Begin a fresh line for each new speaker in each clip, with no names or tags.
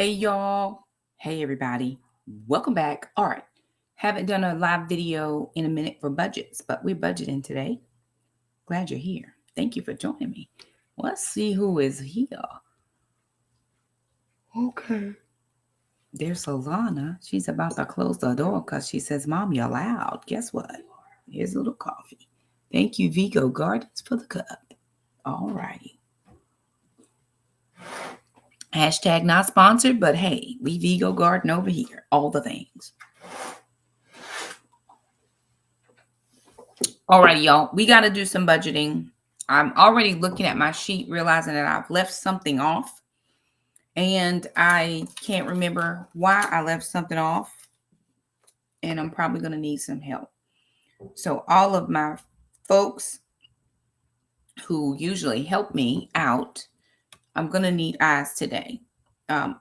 Hey, y'all. Hey, everybody. Welcome back. All right. Haven't done a live video in a minute for budgets, but we're budgeting today. Glad you're here. Thank you for joining me. Let's see who is here. Okay. There's Solana. She's about to close the door because she says, Mom, you're loud. Guess what? Here's a little coffee. Thank you, Vigo Gardens, for the cup. All righty. Hashtag not sponsored, but hey, we Vigo Garden over here. All the things. All right, y'all. We got to do some budgeting. I'm already looking at my sheet, realizing that I've left something off. And I can't remember why I left something off. And I'm probably going to need some help. So all of my folks who usually help me out, I'm going to need eyes today.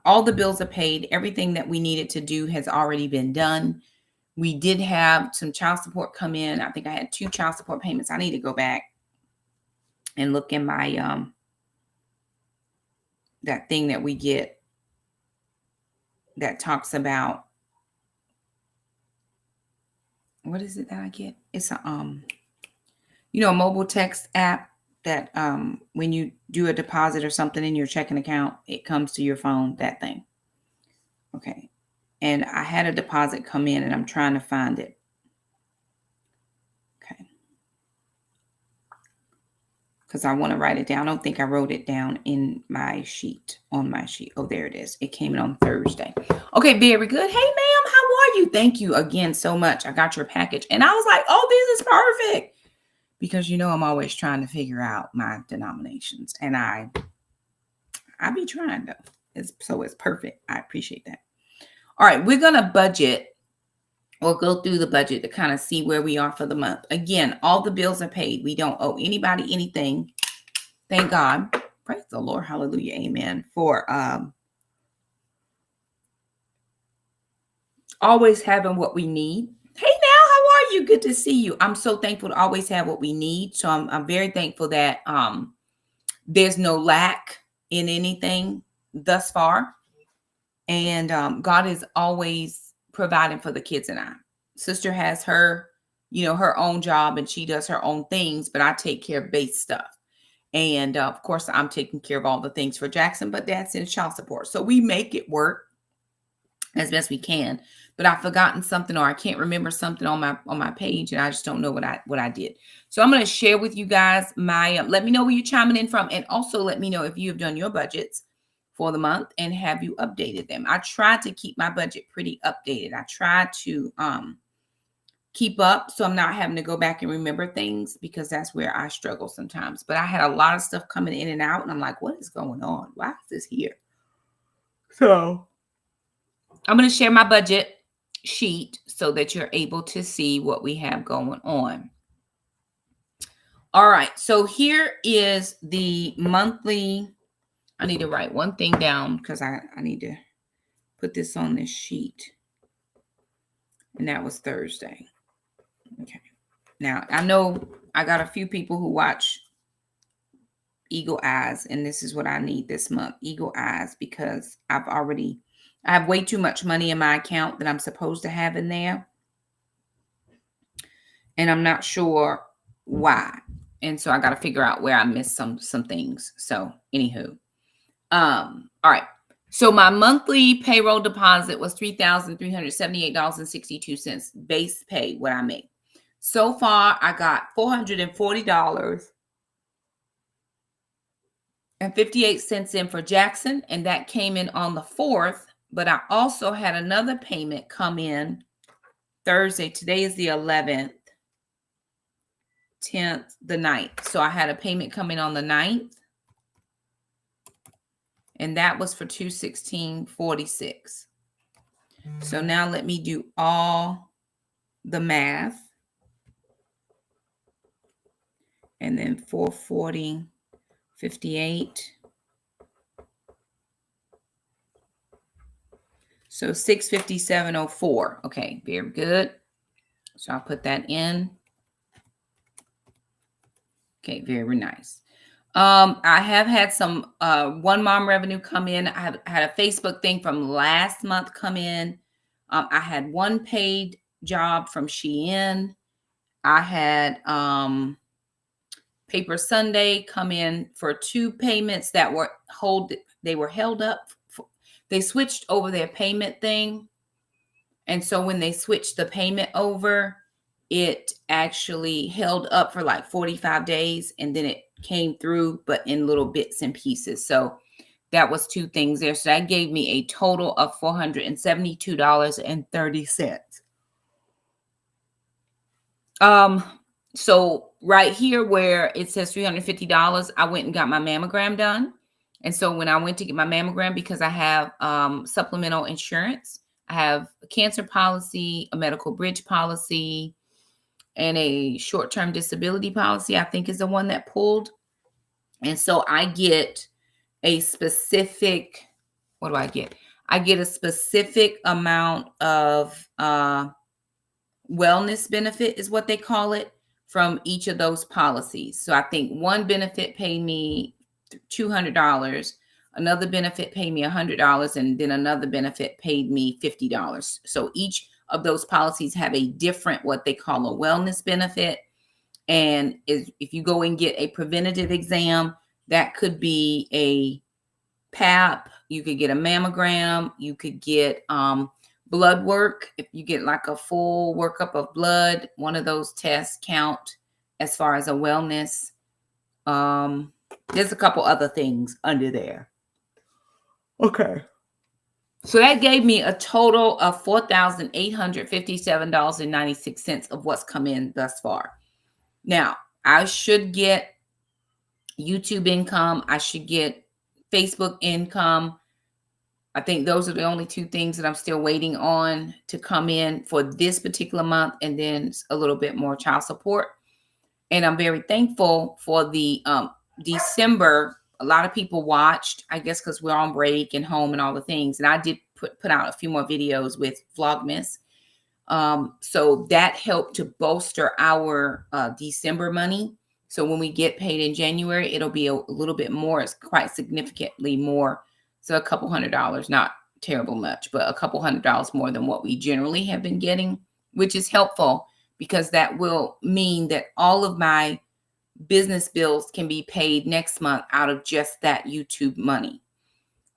All the bills are paid. Everything that we needed to do has already been done. We did have some child support come in. I think I had 2 child support payments. I need to go back and look in my that thing that we get that talks about, what is it that I get? It's a a mobile text app that when you do a deposit or something in your checking account, it comes to your phone, that thing. Okay. And I had a deposit come in and I'm trying to find it. Okay. Because I want to write it down. I don't think I wrote it down in my sheet, on my sheet. Oh, there it is. It came in on Thursday. Okay, very good. Hey, ma'am, how are you? Thank you again so much. I got your package. And I was like, oh, this is perfect. Because, I'm always trying to figure out my denominations. And I be trying, though. It's perfect. I appreciate that. All right, we're going to budget or go through the budget to kind of see where we are for the month. Again, all the bills are paid. We don't owe anybody anything. Thank God. Praise the Lord. Hallelujah. Amen. For always having what we need. Hey, now, how are you? Good to see you. I'm so thankful to always have what we need. So I'm very thankful that there's no lack in anything thus far. And God is always providing for the kids and I. Sister has her, her own job and she does her own things, but I take care of base stuff. And of course, I'm taking care of all the things for Jackson, but Dad's in child support. So we make it work as best we can. But I've forgotten something or I can't remember something on my page and I just don't know what I did. So I'm going to share with you guys my, let me know where you're chiming in from. And also let me know if you have done your budgets for the month and have you updated them. I try to keep my budget pretty updated. I try to keep up so I'm not having to go back and remember things because that's where I struggle sometimes. But I had a lot of stuff coming in and out and I'm like, what is going on? Why is this here? So I'm going to share my budget sheet so that you're able to see what we have going on. All right. So here is the monthly. I need to write one thing down because I need to put this on this sheet. And that was Thursday. Okay. Now, I know I got a few people who watch Eagle Eyes, and this is what I need this month, Eagle Eyes, because I have way too much money in my account that I'm supposed to have in there. And I'm not sure why. And so I got to figure out where I missed some things. So anywho. All right. So my monthly payroll deposit was $3,378.62 base pay, what I make. So far, I got $440.58 in for Jackson, and that came in on the 4th. But I also had another payment come in Thursday. Today is the 11th, 10th, the 9th. So I had a payment come in on the 9th. And that was for $216.46. So now let me do all the math. And then 440.58. So 657.04. Okay, very good. So I'll put that in. Okay, very nice. I have had some one mom revenue come in. I had a Facebook thing from last month come in. I had one paid job from Shein. I had Paper Sunday come in for two payments that were they were held up. They switched over their payment thing. And so when they switched the payment over, it actually held up for like 45 days and then it came through, but in little bits and pieces. So that was two things there. So that gave me a total of $472.30. So right here where it says $350, I went and got my mammogram done. And so when I went to get my mammogram, because I have supplemental insurance, I have a cancer policy, a medical bridge policy, and a short-term disability policy, I think is the one that pulled. And so I get a specific, what do I get? I get a specific amount of wellness benefit is what they call it from each of those policies. So I think one benefit paid me $200, another benefit paid me $100, and then another benefit paid me $50. So each of those policies have a different what they call a wellness benefit. And if you go and get a preventative exam, that could be a PAP, you could get a mammogram, you could get blood work. If you get like a full workup of blood, one of those tests count as far as a wellness. There's a couple other things under there. Okay. So that gave me a total of $4,857.96 of what's come in thus far. Now, I should get YouTube income. I should get Facebook income. I think those are the only two things that I'm still waiting on to come in for this particular month, and then a little bit more child support. And I'm very thankful for the December. A lot of people watched, I guess, because we're on break and home and all the things. And I did put out a few more videos with Vlogmas. So that helped to bolster our December money. So when we get paid in January, it'll be a little bit more. It's quite significantly more. So a couple $100, not terrible much, but a couple $100 more than what we generally have been getting, which is helpful because that will mean that all of my business bills can be paid next month out of just that YouTube money.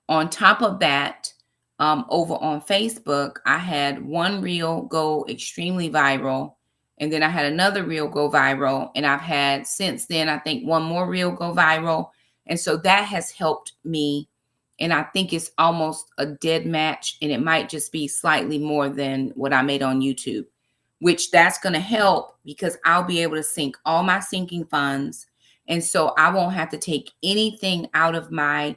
On top of that, over on Facebook, I had one reel go extremely viral, and then I had another reel go viral, and I've had since then, I think one more reel go viral. And so that has helped me. And I think it's almost a dead match, and it might just be slightly more than what I made on YouTube, which that's going to help because I'll be able to sync all my sinking funds. And so I won't have to take anything out of my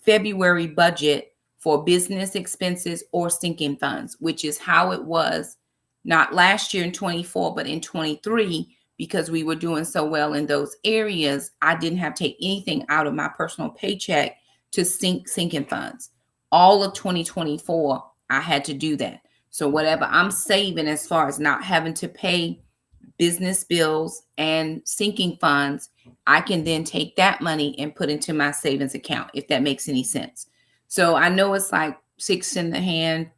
February budget for business expenses or sinking funds, which is how it was not last year in 24, but in 23, because we were doing so well in those areas. I didn't have to take anything out of my personal paycheck to sinking funds. All of 2024, I had to do that. So whatever I'm saving as far as not having to pay business bills and sinking funds, I can then take that money and put into my savings account, if that makes any sense. So I know it's like 6 in the hand,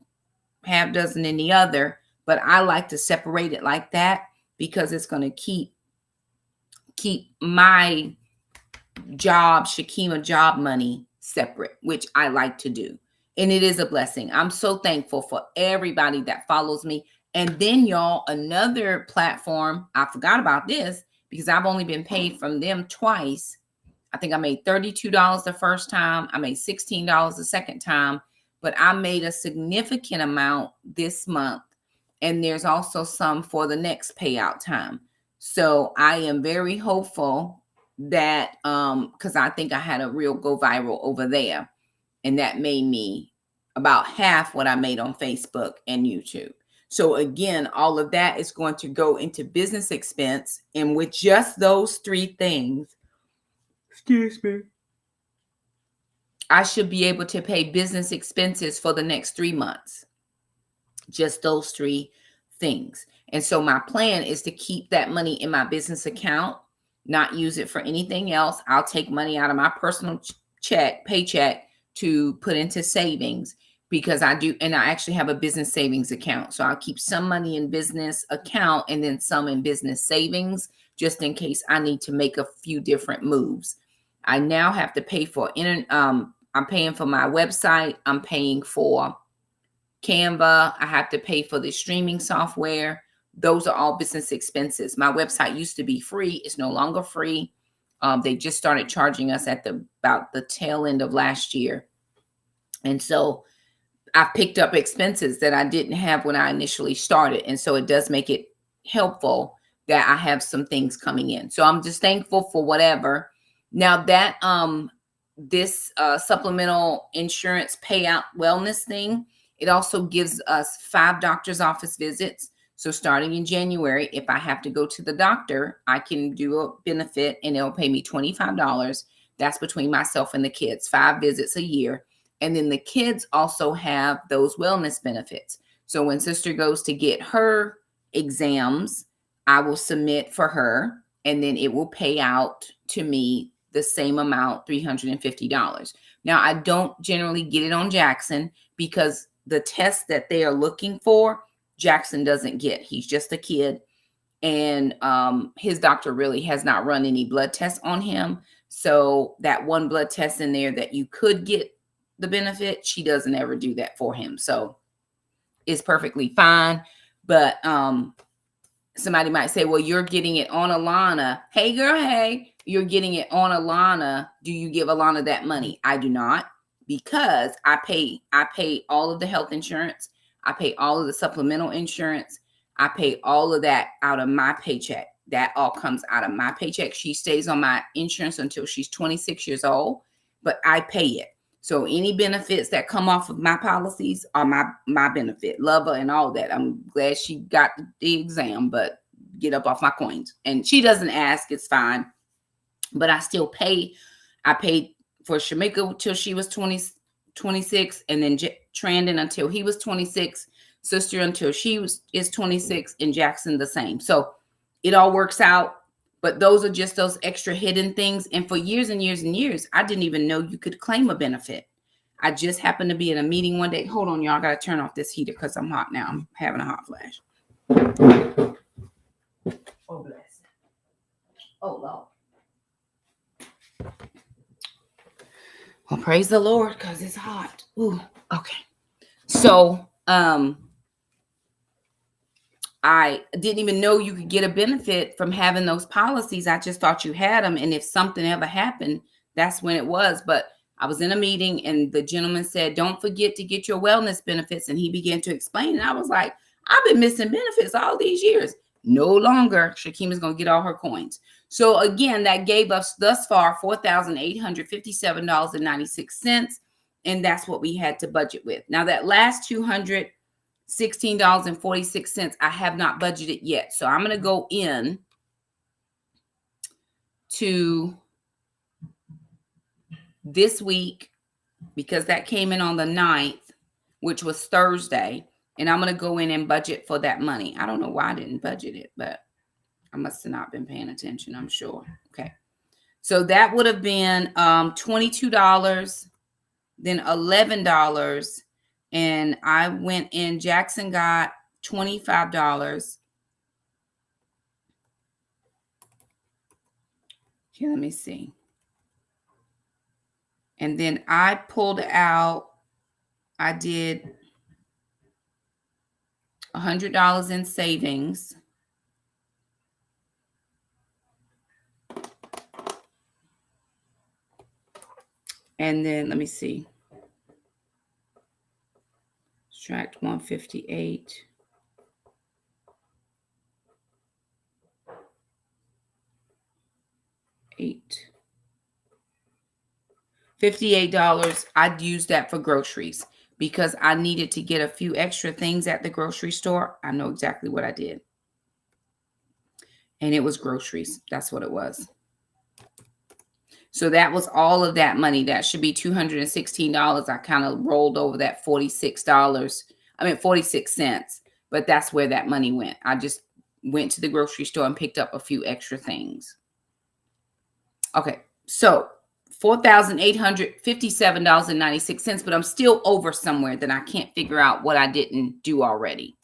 half dozen in the other, but I like to separate it like that because it's going to keep my Shakema job money separate, which I like to do. And it is a blessing. I'm so thankful for everybody that follows me. And then y'all, another platform, I forgot about this because I've only been paid from them twice. I think I made $32 the first time. I made $16 the second time, but I made a significant amount this month. And there's also some for the next payout time. So I am very hopeful that because I think I had a real go viral over there, and that made me about half what I made on Facebook and YouTube. So again, all of that is going to go into business expense, and with just those three things, excuse me, I should be able to pay business expenses for the next 3 months. Just those three things. And so my plan is to keep that money in my business account not use it for anything else. I'll take money out of my personal paycheck to put into savings because I do. And I actually have a business savings account. So I'll keep some money in business account and then some in business savings, just in case I need to make a few different moves. I now have to pay for, I'm paying for my website. I'm paying for Canva. I have to pay for the streaming software. Those are all business expenses. My website used to be free. It's no longer free. They just started charging us at about the tail end of last year. And so I picked up expenses that I didn't have when I initially started. And so it does make it helpful that I have some things coming in. So I'm just thankful for whatever. Now that this supplemental insurance payout wellness thing, it also gives us 5 doctor's office visits. So starting in January, if I have to go to the doctor, I can do a benefit and it'll pay me $25. That's between myself and the kids, 5 visits a year. And then the kids also have those wellness benefits. So when sister goes to get her exams, I will submit for her and then it will pay out to me the same amount, $350. Now, I don't generally get it on Jackson because the test that they are looking for, Jackson doesn't get. He's just a kid. And his doctor really has not run any blood tests on him. So that one blood test in there that you could get the benefit, she doesn't ever do that for him. So it's perfectly fine. But somebody might say, well, you're getting it on Alana. Hey, girl, hey, you're getting it on Alana. Do you give Alana that money? I do not, because I pay all of the health insurance. I pay all of the supplemental insurance. I pay all of that out of my paycheck. That all comes out of my paycheck. She stays on my insurance until she's 26 years old, but I pay it. So any benefits that come off of my policies are my benefit. Love her and all that. I'm glad she got the exam, but get up off my coins. And she doesn't ask, it's fine. But I still pay. I paid for Shakema till she was 26, and then Trandon until he was 26, sister until is 26, and Jackson the same. So it all works out. But those are just those extra hidden things. And for years and years and years, I didn't even know you could claim a benefit. I just happened to be in a meeting one day. Hold on, y'all. I got to turn off this heater because I'm hot now. I'm having a hot flash. Oh, bless. Oh, Lord. Well, praise the Lord because it's hot. Ooh, okay. So, I didn't even know you could get a benefit from having those policies. I just thought you had them. And if something ever happened, that's when it was. But I was in a meeting and the gentleman said, don't forget to get your wellness benefits. And he began to explain. And I was like, I've been missing benefits all these years. No longer. Shakema's going to get all her coins. So again, that gave us thus far $4,857.96. And that's what we had to budget with. Now that last $216.46, I have not budgeted yet. So I'm going to go in to this week because that came in on the 9th, which was Thursday. And I'm going to go in and budget for that money. I don't know why I didn't budget it, but I must have not been paying attention, I'm sure. Okay. So that would have been $22, then $11. And I went in, Jackson got $25. Here, let me see. And then I pulled out, I did $100 in savings. And then let me see. Subtract 158. $58. I'd use that for groceries because I needed to get a few extra things at the grocery store. I know exactly what I did. And it was groceries. That's what it was. So that was all of that money. That should be $216. I kind of rolled over that $46 cents. But that's where that money went. I just went to the grocery store and picked up a few extra things. Okay, so $4,857.96, but I'm still over somewhere that I can't figure out what I didn't do already.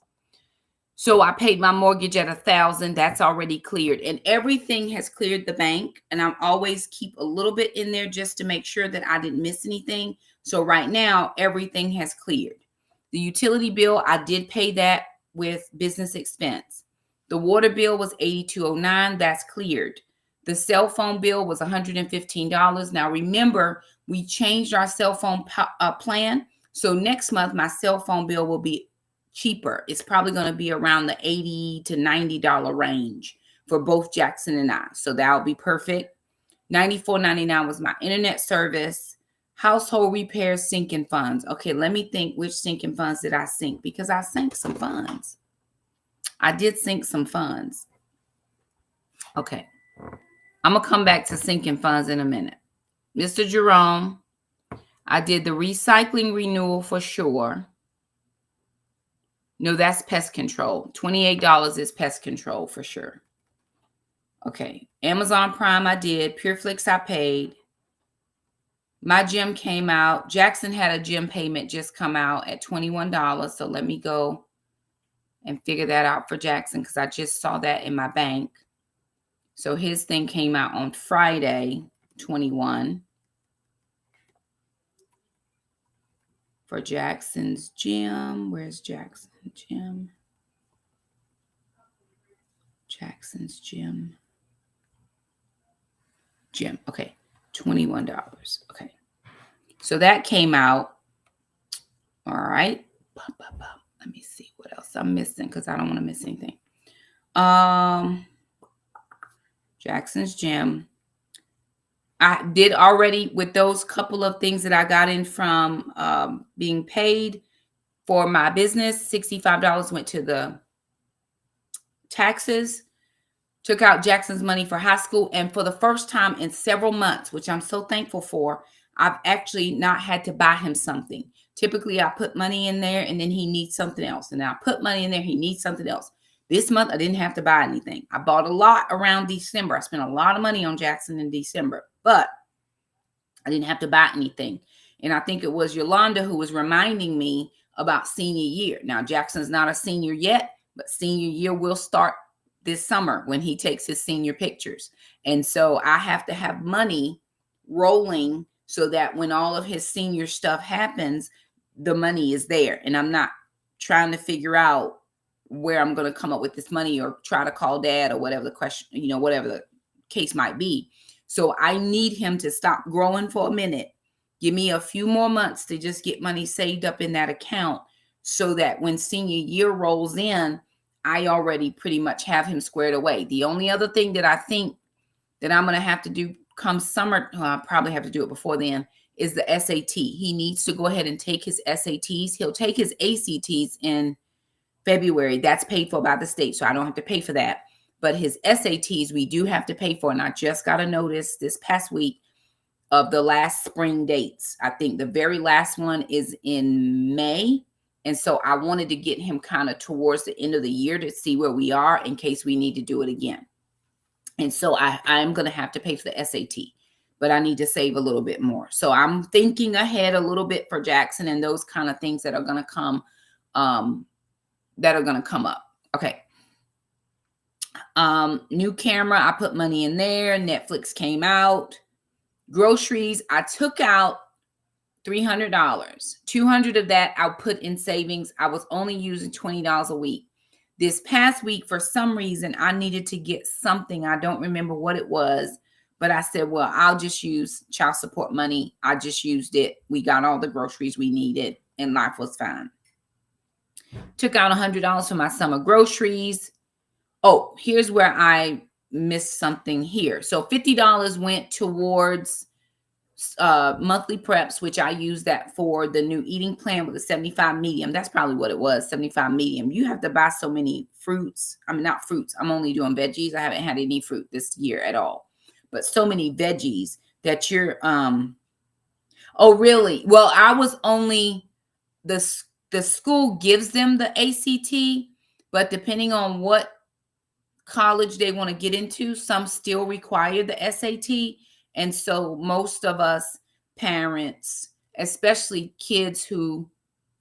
So I paid my mortgage at 1,000. That's already cleared, and everything has cleared the bank. And I'm always keep a little bit in there just to make sure that I didn't miss anything. So right now, everything has cleared. The utility bill, I did pay that with business expense. The water bill was $82.09. That's cleared. The cell phone bill was $115. Now remember, we changed our cell phone plan. So next month, my cell phone bill will be cheaper. It's probably going to be around the $80 to $90 range for both Jackson and I. So that'll be perfect. $94.99 was my internet service. Household repairs, sinking funds. Okay, let me think, which sinking funds did I sink? Because I sank some funds. I did sink some funds. Okay. I'm going to come back to sinking funds in a minute. Mr. Jerome, I did the recycling renewal for sure. No, that's pest control. $28 is pest control for sure. Okay. Amazon Prime I did. PureFlix I paid. My gym came out. Jackson had a gym payment just come out at $21. So let me go and figure that out for Jackson because I just saw that in my bank. So his thing came out on Friday, 21. For Jackson's gym. Where's Jackson's gym? Jackson's gym. Okay. $21. Okay. So that came out. All right. Let me see what else I'm missing because I don't want to miss anything. Jackson's gym. I did already with those couple of things that I got in from being paid for my business. $65 went to the taxes. Took out Jackson's money for high school. And for the first time in several months, which I'm so thankful for, I've actually not had to buy him something. Typically, I put money in there and then he needs something else. And I put money in there, he needs something else. This month, I didn't have to buy anything. I bought a lot around December. I spent a lot of money on Jackson in December, but I didn't have to buy anything. And I think it was Yolanda who was reminding me about senior year. Now, Jackson's not a senior yet, but senior year will start this summer when he takes his senior pictures. And so I have to have money rolling so that when all of his senior stuff happens, the money is there. And I'm not trying to figure out where I'm going to come up with this money or try to call dad or whatever the question, whatever the case might be. So I need him to stop growing for a minute. Give me a few more months to just get money saved up in that account so that when senior year rolls in, I already pretty much have him squared away. The only other thing that I think that I'm going to have to do come summer, I'll probably have to do it before then, is the SAT. He needs to go ahead and take his SATs. He'll take his ACTs in February. That's paid for by the state, so I don't have to pay for that. But his SATs, we do have to pay for. And I just got a notice this past week of the last spring dates. I think the very last one is in May. And so I wanted to get him kind of towards the end of the year to see where we are in case we need to do it again. And so I'm going to have to pay for the SAT, but I need to save a little bit more. So I'm thinking ahead a little bit for Jackson and those kind of things that are going to come, up. Okay. New camera. I put money in there. Netflix came out. Groceries. I took out $300. $200 of that I'll put in savings. I was only using $20 a week. This past week, for some reason, I needed to get something. I don't remember what it was, but I said, well, I'll just use child support money. I just used it. We got all the groceries we needed and life was fine. Took out $100 for my summer groceries. Oh, here's where I missed something here. So $50 went towards monthly preps, which I use that for the new eating plan with the 75 medium. That's probably what it was, 75 medium. You have to buy so many fruits. I mean, not fruits. I'm only doing veggies. I haven't had any fruit this year at all, but so many veggies that you're, oh, really? Well, I was only, the school gives them the ACT, but depending on what college they want to get into, some still require the SAT. And so most of us parents, especially kids who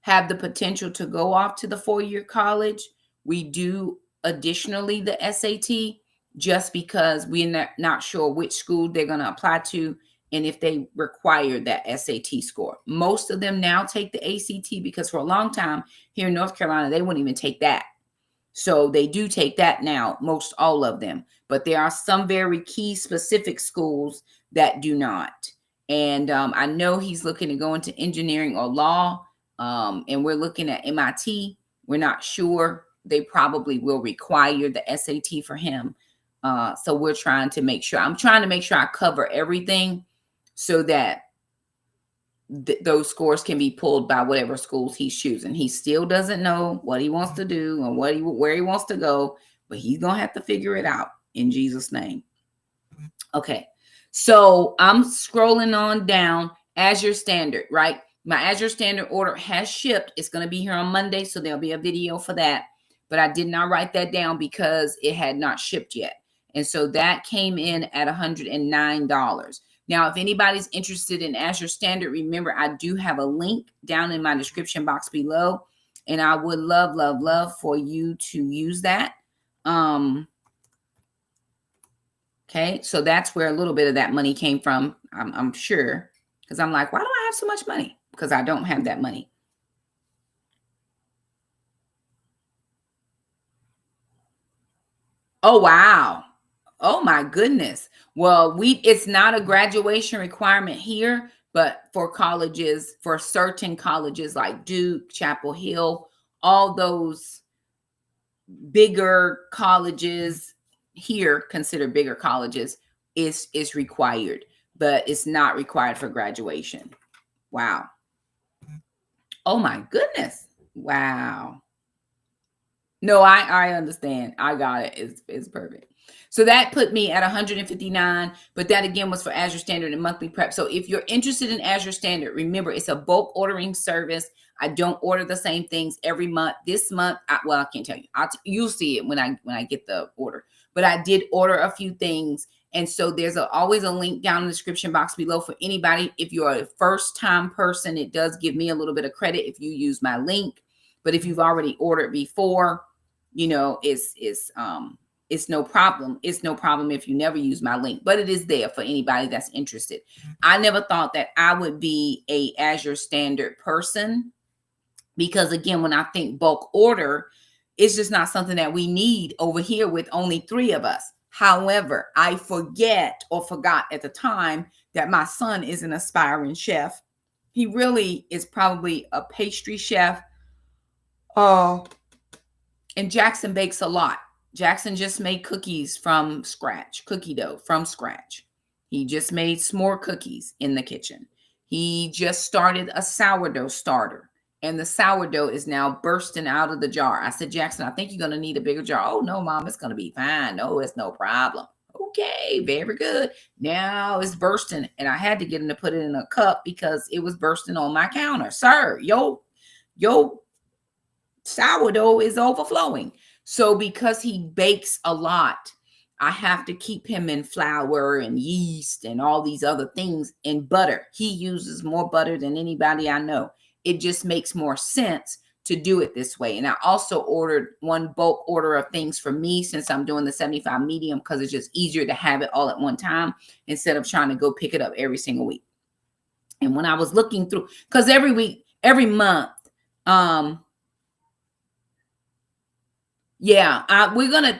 have the potential to go off to the 4-year college, we do additionally the SAT just because we're not sure which school they're going to apply to and if they require that SAT score. Most of them now take the ACT because for a long time here in North Carolina, they wouldn't even take that. So they do take that now, most all of them. But there are some very key specific schools that do not. And I know he's looking to go into engineering or law. And we're looking at MIT. We're not sure. They probably will require the SAT for him. So we're trying to make sure. I'm trying to make sure I cover everything so that those scores can be pulled by whatever schools he's choosing. He still doesn't know what he wants to do and where he wants to go, but he's going to have to figure it out in Jesus' name. Okay. So I'm scrolling on down. Azure Standard, right? My Azure Standard order has shipped. It's going to be here on Monday, so there'll be a video for that. But I did not write that down because it had not shipped yet. And so that came in at $109. Now, if anybody's interested in Azure Standard, remember, I do have a link down in my description box below, and I would love, love, love for you to use that. Okay, so that's where a little bit of that money came from, I'm sure, because I'm like, why do I have so much money? Because I don't have that money. Oh, wow. Oh my goodness. Well, it's not a graduation requirement here, but for colleges, for certain colleges like Duke, Chapel Hill, all those bigger colleges here, considered bigger colleges, is required, but it's not required for graduation. Wow. Oh my goodness. Wow. No, I understand. I got it. It's perfect. So that put me at 159, but that again was for Azure Standard and monthly prep. So if you're interested in Azure Standard, remember it's a bulk ordering service. I don't order the same things every month. This month, I can't tell you. You'll see it when I get the order. But I did order a few things, and so there's always a link down in the description box below for anybody. If you're a first-time person, it does give me a little bit of credit if you use my link. But if you've already ordered before, you know, it's no problem. It's no problem if you never use my link, but it is there for anybody that's interested. I never thought that I would be a Azure Standard person because, again, when I think bulk order, it's just not something that we need over here with only 3 of us. However, I forgot at the time that my son is an aspiring chef. He really is probably a pastry chef. And Jackson bakes a lot. Jackson just made cookies from scratch, cookie dough from scratch. He just made s'more cookies in the kitchen. He just started a sourdough starter, and the sourdough is now bursting out of the jar. I said, Jackson, I think you're going to need a bigger jar. Oh, no, Mom, it's going to be fine. No, it's no problem. Okay, very good. Now it's bursting, and I had to get him to put it in a cup because it was bursting on my counter. Sir, yo sourdough is overflowing. So because he bakes a lot, I have to keep him in flour and yeast and all these other things and butter. He uses more butter than anybody I know. It just makes more sense to do it this way. And I also ordered one bulk order of things for me since I'm doing the 75 medium because it's just easier to have it all at one time instead of trying to go pick it up every single week. And when I was looking through, because every month,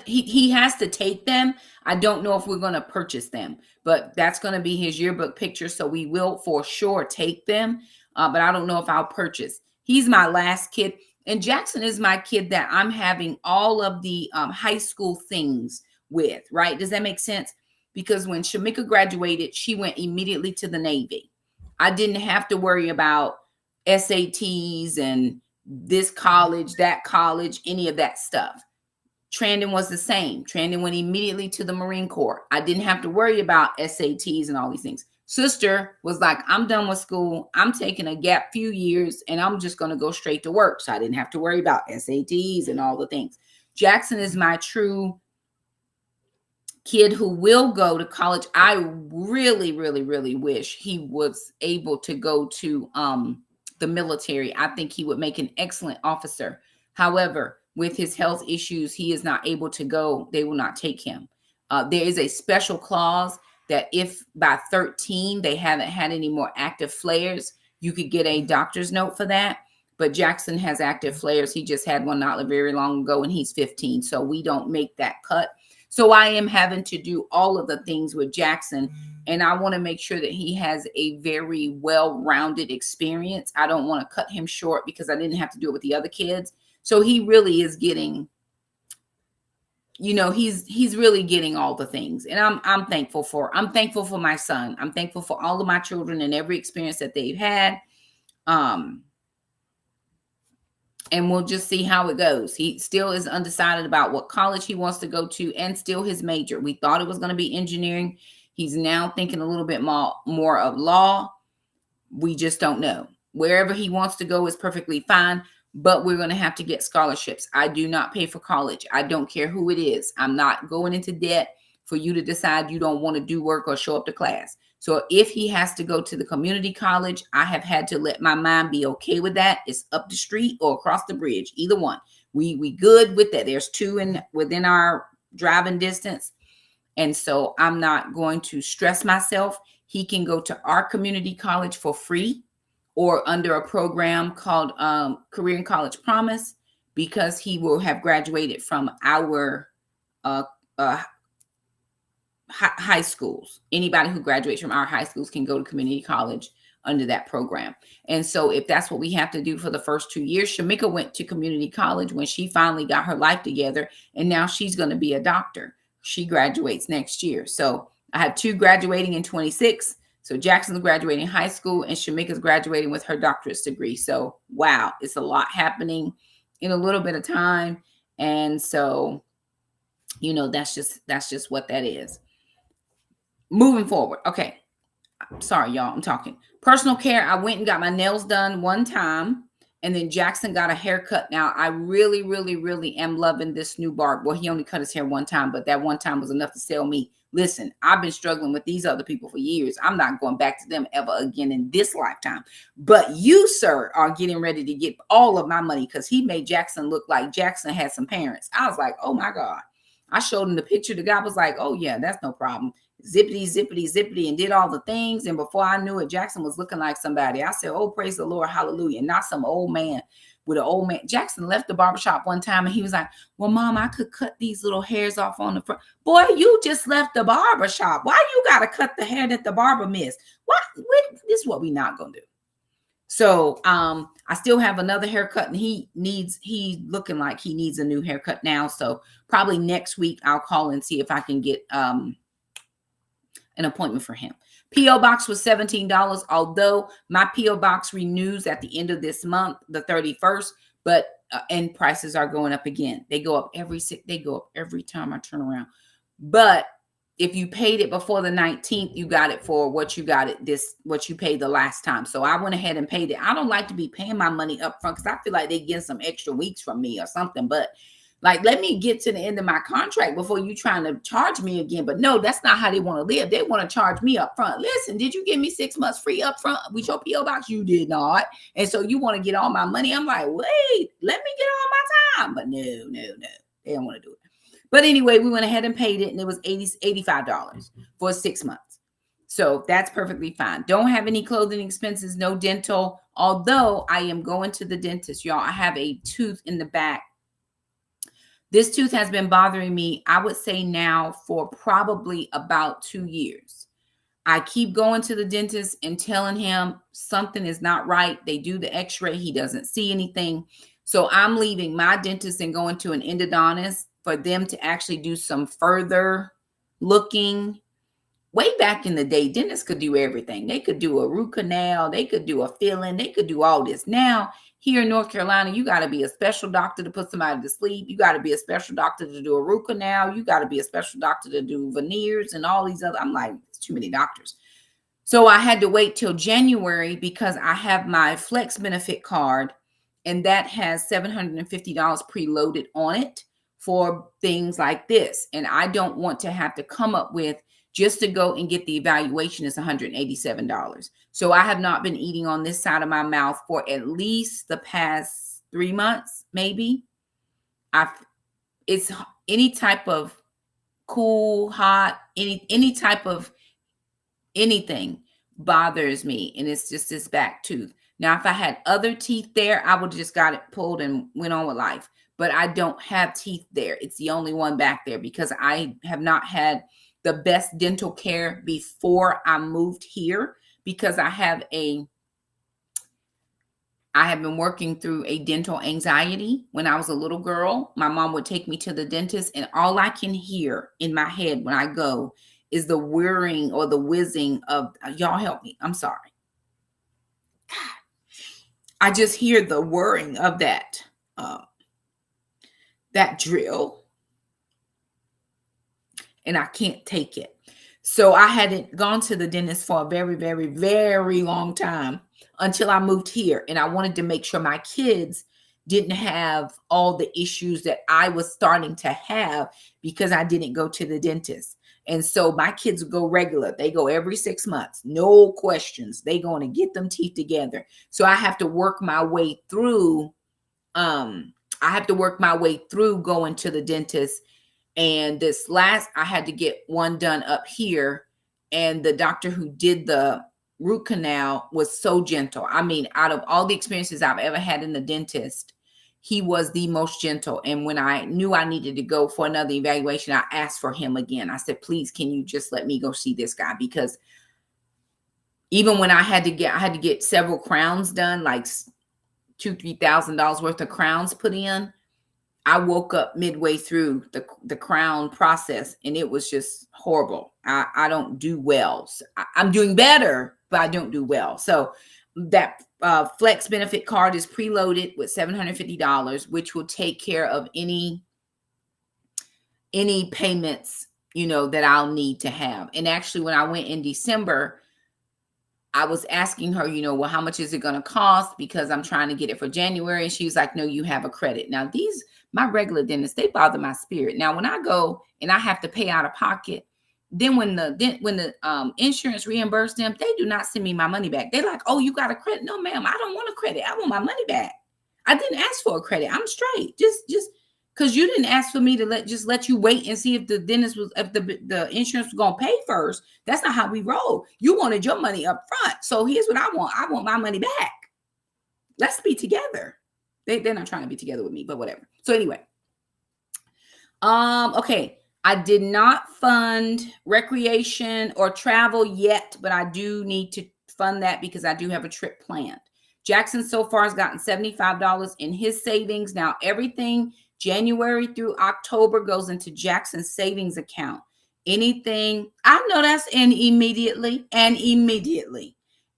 he has to take them. I don't know if we're going to purchase them, but that's going to be his yearbook picture. So we will for sure take them. But I don't know if I'll purchase. He's my last kid. And Jackson is my kid that I'm having all of the high school things with, right? Does that make sense? Because when Shamika graduated, she went immediately to the Navy. I didn't have to worry about SATs and this college, that college, any of that stuff. Trandon was the same. Trandon went immediately to the Marine Corps. I didn't have to worry about SATs and all these things. Sister was like, I'm done with school. I'm taking a gap few years and I'm just going to go straight to work. So I didn't have to worry about SATs and all the things. Jackson is my true kid who will go to college. I really, really, really wish he was able to go to the military. I think he would make an excellent officer. However, with his health issues, he is not able to go. They will not take him. There is a special clause that if by 13 they haven't had any more active flares, you could get a doctor's note for that. But Jackson has active flares. He just had one not very long ago, and he's 15. So we don't make that cut. So I am having to do all of the things with Jackson, and I want to make sure that he has a very well-rounded experience. I don't want to cut him short because I didn't have to do it with the other kids. So he really is getting, he's really getting all the things. And I'm thankful for my son. I'm thankful for all of my children and every experience that they've had. And we'll just see how it goes. He still is undecided about what college he wants to go to and still his major. We thought it was going to be engineering. He's now thinking a little bit more of law. We just don't know. Wherever he wants to go is perfectly fine, but we're going to have to get scholarships. I do not pay for college. I don't care who it is. I'm not going into debt for you to decide you don't want to do work or show up to class. So if he has to go to the community college, I have had to let my mind be okay with that. It's up the street or across the bridge, either one. We good with that. There's two within our driving distance. And so I'm not going to stress myself. He can go to our community college for free or under a program called Career and College Promise, because he will have graduated from our high schools. Anybody who graduates from our high schools can go to community college under that program. And so if that's what we have to do for the first 2 years, Shamika went to community college when she finally got her life together, and now she's going to be a doctor. She graduates next year. So I have two graduating in 26. So Jackson's graduating high school and Shamika's graduating with her doctorate degree. So wow, it's a lot happening in a little bit of time. And so, that's just what that is. Moving forward. Okay. Sorry, y'all. I'm talking. Personal care. I went and got my nails done one time, and then Jackson got a haircut. Now, I really, really, really am loving this new barber. Well, he only cut his hair one time, but that one time was enough to sell me. Listen, I've been struggling with these other people for years. I'm not going back to them ever again in this lifetime. But you, sir, are getting ready to get all of my money, because he made Jackson look like Jackson had some parents. I was like, oh my God. I showed him the picture. The guy was like, oh yeah, that's no problem. Zippity, zippity, zippity, and did all the things. And before I knew it, Jackson was looking like somebody. I said, oh, praise the Lord, hallelujah. Not some old man with an old man. Jackson left the barbershop one time and he was like, well, Mom, I could cut these little hairs off on the front. Boy, you just left the barbershop. Why you got to cut the hair that the barber missed? What? This is what we not going to do. So I still have another haircut, and he's looking like he needs a new haircut now. So probably next week I'll call and see if I can get an appointment for him. P.O. Box was $17, although my P.O. Box renews at the end of this month, the 31st, but and prices are going up again. They go up every time I turn around. But if you paid it before the 19th, you got it for what you paid the last time. So I went ahead and paid it. I don't like to be paying my money up front because I feel like they get some extra weeks from me or something. But like, let me get to the end of my contract before you trying to charge me again. But no, that's not how they want to live. They want to charge me up front. Listen, did you give me 6 months free up front with your P.O. Box? You did not. And so you want to get all my money. I'm like, wait, let me get all my time. But no. They don't want to do it. But anyway, we went ahead and paid it, and it was $85 for 6 months. So that's perfectly fine. Don't have any clothing expenses, no dental. Although I am going to the dentist, y'all. I have a tooth in the back. This tooth has been bothering me, I would say now, for probably about 2 years. I keep going to the dentist and telling him something is not right. They do the x-ray. He doesn't see anything. So I'm leaving my dentist and going to an endodontist for them to actually do some further looking. Way back in the day, dentists could do everything. They could do a root canal. They could do a filling. They could do all this. Now, here in North Carolina, you got to be a special doctor to put somebody to sleep. You got to be a special doctor to do a root canal. You got to be a special doctor to do veneers and all these other. I'm like, it's too many doctors. So I had to wait till January because I have my Flex benefit card, and that has $750 preloaded on it for things like this. And I don't want to have to come up with, just to go and get the evaluation is $187. So I have not been eating on this side of my mouth for at least the past 3 months, maybe. It's any type of cool, hot, any type of anything bothers me, and it's just this back tooth. Now, if I had other teeth there, I would have just got it pulled and went on with life. But I don't have teeth there. It's the only one back there because I have not had the best dental care before I moved here, because I have been working through a dental anxiety. When I was a little girl, my mom would take me to the dentist, and all I can hear in my head when I go is the whirring or the whizzing of, y'all help me, I'm sorry. I just hear the whirring of that drill, and I can't take it. So I hadn't gone to the dentist for a very, very, very long time until I moved here. And I wanted to make sure my kids didn't have all the issues that I was starting to have because I didn't go to the dentist. And so my kids go regular. They go every 6 months, no questions. They going to get them teeth together. So I have to work my way through. I have to work my way through going to the dentist. And I had to get one done up here. And the doctor who did the root canal was so gentle. I mean, out of all the experiences I've ever had in the dentist, he was the most gentle. And when I knew I needed to go for another evaluation, I asked for him again. I said, please, can you just let me go see this guy? Because even when I had to get several crowns done, like $2,000-$3,000 worth of crowns put in, I woke up midway through the crown process, and it was just horrible. I don't do well. So I'm doing better, but I don't do well. So that Flex benefit card is preloaded with $750, which will take care of any payments, that I'll need to have. And actually, when I went in December, I was asking her, well, how much is it going to cost? Because I'm trying to get it for January. And she's like, no, you have a credit. Now, my regular dentists, they bother my spirit. Now, when I go and I have to pay out of pocket, then when the insurance reimburse them, they do not send me my money back. They're like, oh, you got a credit? No, ma'am, I don't want a credit. I want my money back. I didn't ask for a credit. I'm straight. Just because you didn't ask for me to let you wait and see if the dentist if the insurance was going to pay first. That's not how we roll. You wanted your money up front. So here's what I want. I want my money back. Let's be together. They're not trying to be together with me, but whatever. So anyway, okay. I did not fund recreation or travel yet, but I do need to fund that because I do have a trip planned. Jackson so far has gotten $75 in his savings. Now everything January through October goes into Jackson's savings account. Anything, I know that's immediately.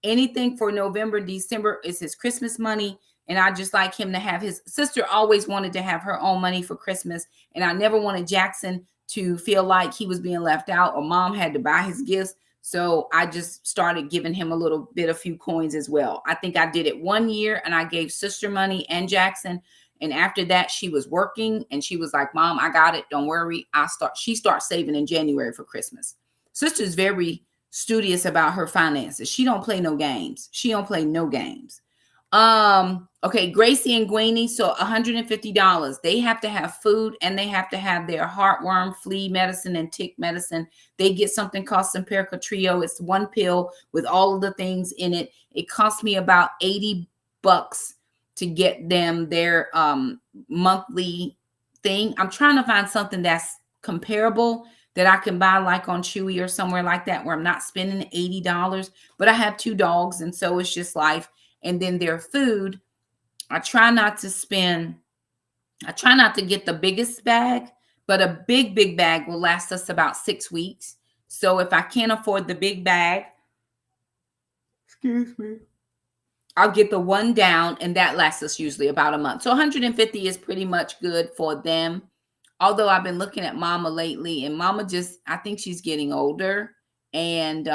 Anything for November, December is his Christmas money. And I just like him to have, his sister always wanted to have her own money for Christmas. And I never wanted Jackson to feel like he was being left out or mom had to buy his gifts. So I just started giving him a few coins as well. I think I did it 1 year and I gave sister money and Jackson. And after that, she was working and she was like, Mom, I got it. Don't worry. She starts saving in January for Christmas. Sister's very studious about her finances. She don't play no games. Okay, Gracie and Gweenie, so $150. They have to have food and they have to have their heartworm, flea medicine, and tick medicine. They get something called Simparica Trio. It's one pill with all of the things in it. It cost me about $80 to get them their monthly thing. I'm trying to find something that's comparable that I can buy like on Chewy or somewhere like that where I'm not spending $80. But I have 2 dogs, and so it's just life. And then their food, I try not to get the biggest bag, but a big bag will last us about 6 weeks. So if I can't afford the big bag, I'll get the one down, and that lasts us usually about a month. So 150 is pretty much good for them. Although I've been looking at Mama lately, and Mama I think she's getting older, and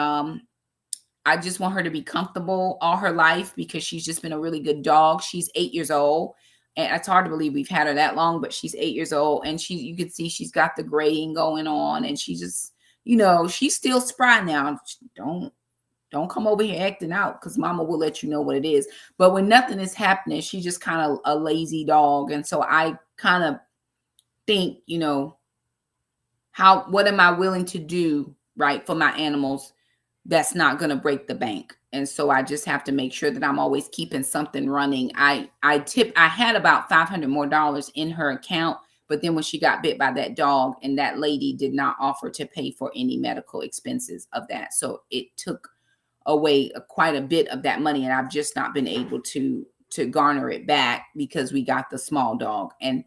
I just want her to be comfortable all her life because she's just been a really good dog. She's 8 years old, And it's hard to believe we've had her that long, but she's 8 years old, and you can see she's got the graying going on, and she just, she's still spry now. Don't come over here acting out, because mama will let you know what it is. But when nothing is happening, she's just kind of a lazy dog. And so I kind of think, what am I willing to do, right, for my animals that's not going to break the bank? And so I just have to make sure that I'm always keeping something running. I had about $500 more in her account, but then when she got bit by that dog, and that lady did not offer to pay for any medical expenses of that. So it took away quite a bit of that money, and I've just not been able to garner it back, because we got the small dog. And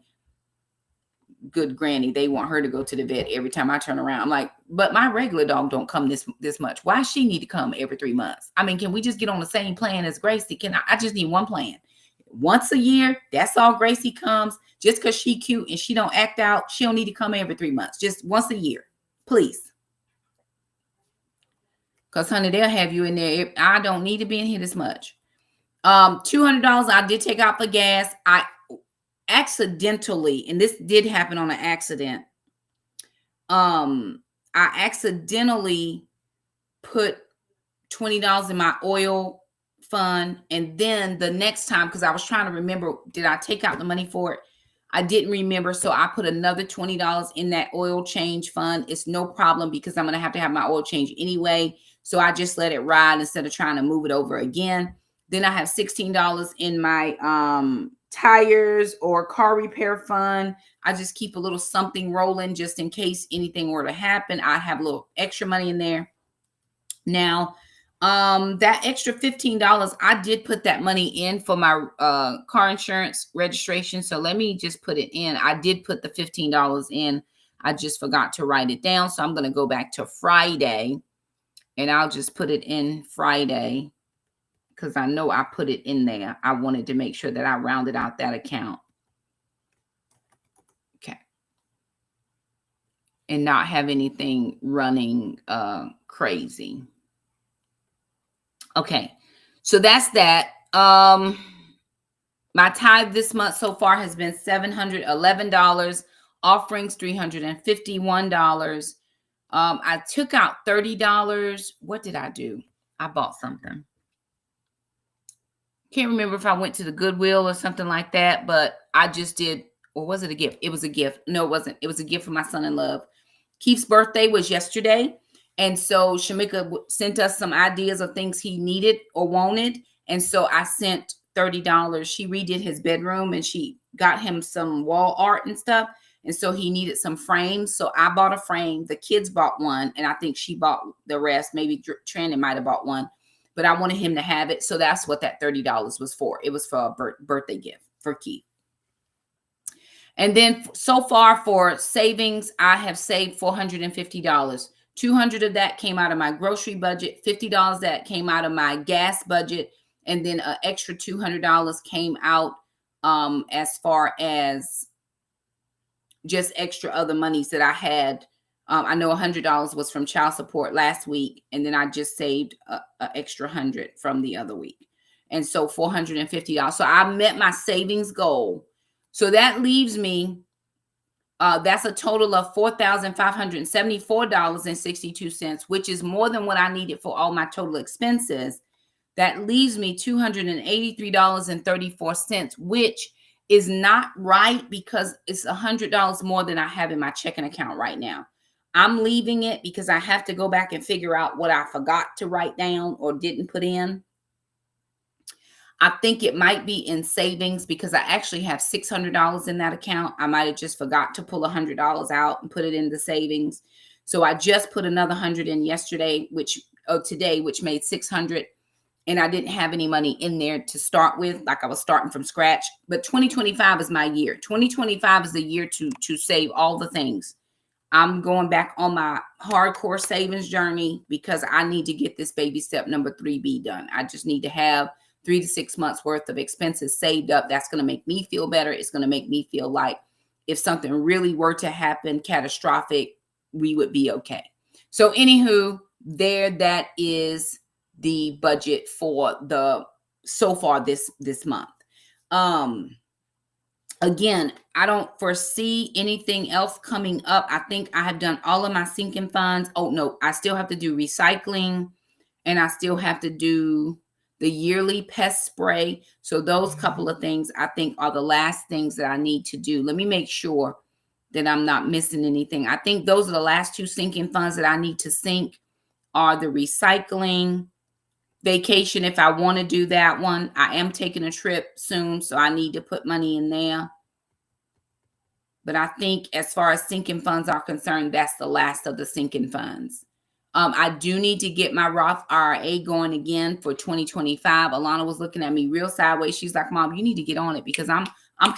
good granny, they want her to go to the vet every time I turn around. I'm like, but my regular dog don't come this much. Why she need to come every 3 months? I mean, can we just get on the same plan as Gracie? I just need one plan. Once a year, that's all Gracie comes. Just because she cute and she don't act out, she don't need to come every 3 months. Just once a year, please. Because, honey, they'll have you in there. I don't need to be in here this much. $200 I did take out for gas. I accidentally, and this did happen on an accident, I accidentally put $20 in my oil fund. And then the next time, because I was trying to remember, did I take out the money for it? I didn't remember. So I put another $20 in that oil change fund. It's no problem, because I'm going to have my oil change anyway. So I just let it ride instead of trying to move it over again. Then I have $16 in my tires or car repair fund. I just keep a little something rolling just in case anything were to happen. I have a little extra money in there. Now, that extra $15, I did put that money in for my car insurance registration. So let me just put it in. I did put the $15 in. I just forgot to write it down. So I'm going to go back to Friday, and I'll just put it in Friday, because I know I put it in there. I wanted to make sure that I rounded out that account. Okay. And not have anything running crazy. Okay. So that's that. My tithe this month so far has been $711. Offerings, $351. I took out $30. What did I do? I bought something. Can't remember if I went to the Goodwill or something like that, but I just did. Or was it a gift? It was a gift. No, it wasn't. It was a gift for my son in love. Keith's birthday was yesterday. And so Shamika sent us some ideas of things he needed or wanted. And so I sent $30. She redid his bedroom, and she got him some wall art and stuff. And so he needed some frames. So I bought a frame. The kids bought one, and I think she bought the rest. Maybe Trandon might have bought one. But I wanted him to have it. So that's what that $30 was for. It was for a birthday gift for Keith. And then so far for savings, I have saved $450. $200 of that came out of my grocery budget. $50 that came out of my gas budget. And then an extra $200 came out as far as just extra other monies that I had. I know $100 was from child support last week, and then I just saved an extra $100 from the other week. And so $450. So I met my savings goal. So that leaves me, that's a total of $4,574.62, which is more than what I needed for all my total expenses. That leaves me $283.34, which is not right, because it's $100 more than I have in my checking account right now. I'm leaving it because I have to go back and figure out what I forgot to write down or didn't put in. I think it might be in savings, because I actually have $600 in that account. I might have just forgot to pull $100 out and put it in the savings. So I just put another 100 in yesterday, today, which made 600. And I didn't have any money in there to start with, like I was starting from scratch. But 2025 is my year. 2025 is the year to save all the things. I'm going back on my hardcore savings journey, because I need to get this baby step number 3B done. I just need to have 3 to 6 months worth of expenses saved up. That's going to make me feel better. It's going to make me feel like if something really were to happen catastrophic, we would be okay. So anywho, that is the budget for so far this month. Again, I don't foresee anything else coming up. I think I have done all of my sinking funds. Oh no, I still have to do recycling, and I still have to do the yearly pest spray. So those couple of things I think are the last things that I need to do. Let me make sure that I'm not missing anything. I think those are the last two sinking funds that I need to sink, are the recycling, vacation. If I want to do that one, I am taking a trip soon, so I need to put money in there. But I think as far as sinking funds are concerned, that's the last of the sinking funds. I do need to get my Roth IRA going again for 2025. Alana was looking at me real sideways. She's like, Mom, you need to get on it because I'm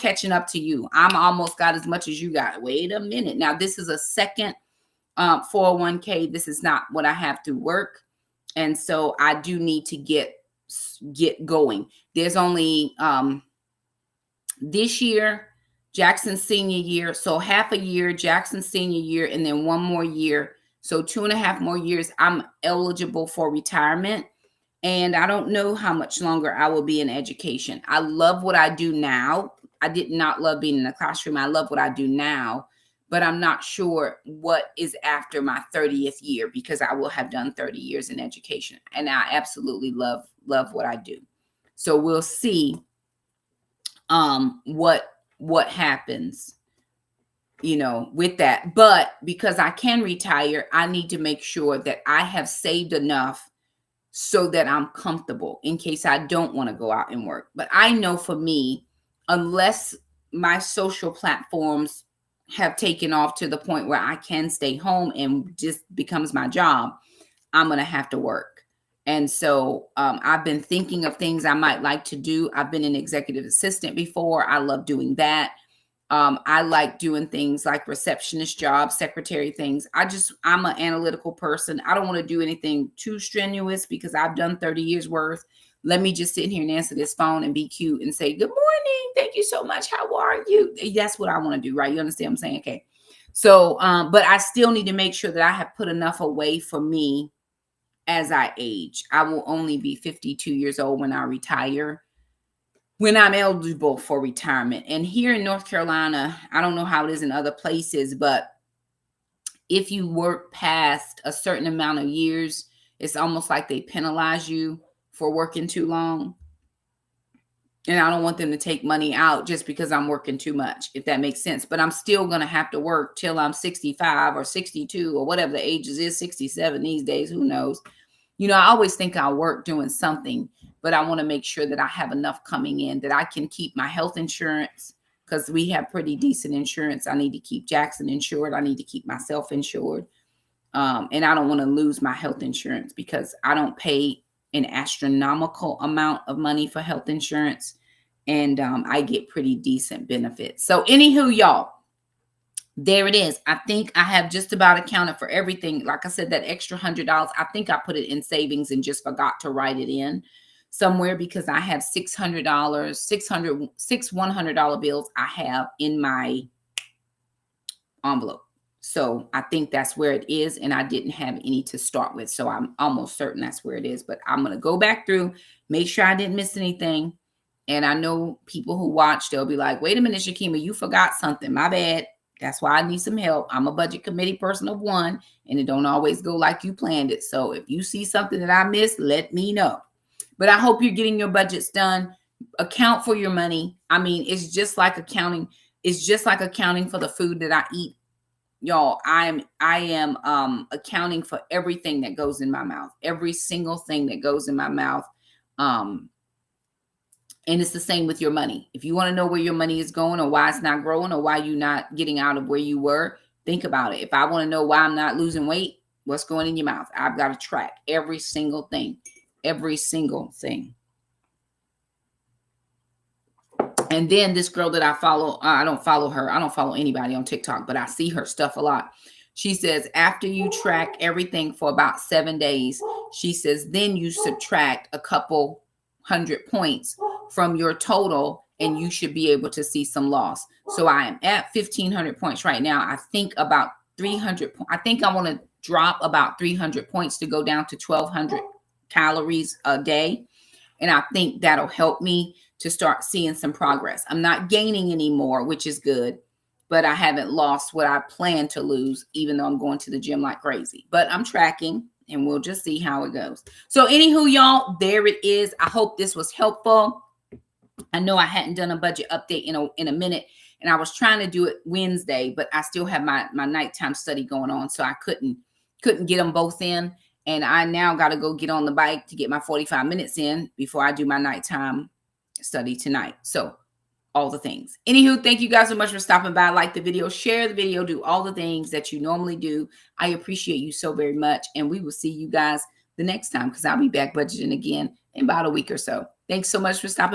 catching up to you. I'm almost got as much as you got. Wait a minute. Now, this is a second 401k. This is not what I have to work. And so I do need to get going. There's only this year, Jackson's senior year. So half a year, Jackson's senior year, and then one more year. So 2.5 more years, I'm eligible for retirement. And I don't know how much longer I will be in education. I love what I do now. I did not love being in the classroom. I love what I do now, but I'm not sure what is after my 30th year, because I will have done 30 years in education. And I absolutely love what I do. So we'll see what happens, with that. But because I can retire, I need to make sure that I have saved enough so that I'm comfortable in case I don't want to go out and work. But I know for me, unless my social platforms have taken off to the point where I can stay home and just becomes my job, I'm going to have to work. And so I've been thinking of things I might like to do. I've been an executive assistant before. I love doing that. I like doing things like receptionist jobs, secretary things. I'm an analytical person. I don't want to do anything too strenuous because I've done 30 years worth. Let me just sit here and answer this phone and be cute and say, good morning. Thank you so much. How are you? That's what I want to do, right? You understand what I'm saying? Okay. So, but I still need to make sure that I have put enough away for me as I age. I will only be 52 years old when I retire, when I'm eligible for retirement. And here in North Carolina, I don't know how it is in other places, but if you work past a certain amount of years, it's almost like they penalize you for working too long. And I don't want them to take money out just because I'm working too much, if that makes sense. But I'm still going to have to work till I'm 65 or 62 or whatever the ages is, 67 these days, who knows? I always think I'll work doing something, but I want to make sure that I have enough coming in that I can keep my health insurance, because we have pretty decent insurance. I need to keep Jackson insured. I need to keep myself insured. And I don't want to lose my health insurance because I don't pay an astronomical amount of money for health insurance. And I get pretty decent benefits. So anywho, y'all, there it is. I think I have just about accounted for everything. Like I said, that extra $100, I think I put it in savings and just forgot to write it in somewhere, because I have $600, six $100 bills I have in my envelope. So I think that's where it is. And I didn't have any to start with. So I'm almost certain that's where it is. But I'm going to go back through, make sure I didn't miss anything. And I know people who watch, they'll be like, wait a minute, Shakema, you forgot something. My bad. That's why I need some help. I'm a budget committee person of one, and it don't always go like you planned it. So if you see something that I missed, let me know. But I hope you're getting your budgets done. Account for your money. I mean, it's just like accounting. It's just like accounting for the food that I eat. Y'all, I am accounting for everything that goes in my mouth. Every single thing that goes in my mouth. And it's the same with your money. If you want to know where your money is going, or why it's not growing, or why you're not getting out of where you were, think about it. If I want to know why I'm not losing weight, what's going in your mouth? I've got to track every single thing. Every single thing. And then this girl that I follow, I don't follow her. I don't follow anybody on TikTok, but I see her stuff a lot. She says, after you track everything for about 7 days, she says, then you subtract a couple 100 points from your total, and you should be able to see some loss. So I am at 1,500 points right now. I think about 300. I think I want to drop about 300 points to go down to 1,200 calories a day. And I think that'll help me. to start seeing some progress. I'm not gaining anymore, which is good, but I haven't lost what I plan to lose, even though I'm going to the gym like crazy. But I'm tracking, and we'll just see how it goes. So anywho, y'all, there it is. I hope this was helpful. I know I hadn't done a budget update in a minute, and I was trying to do it Wednesday, but I still have my nighttime study going on, so I couldn't get them both in. And I now got to go get on the bike to get my 45 minutes in before I do my nighttime study tonight. So all the things. Anywho, thank you guys so much for stopping by. Like the video, share the video, do all the things that you normally do. I appreciate you so very much. And we will see you guys the next time, because I'll be back budgeting again in about a week or so. Thanks so much for stopping by.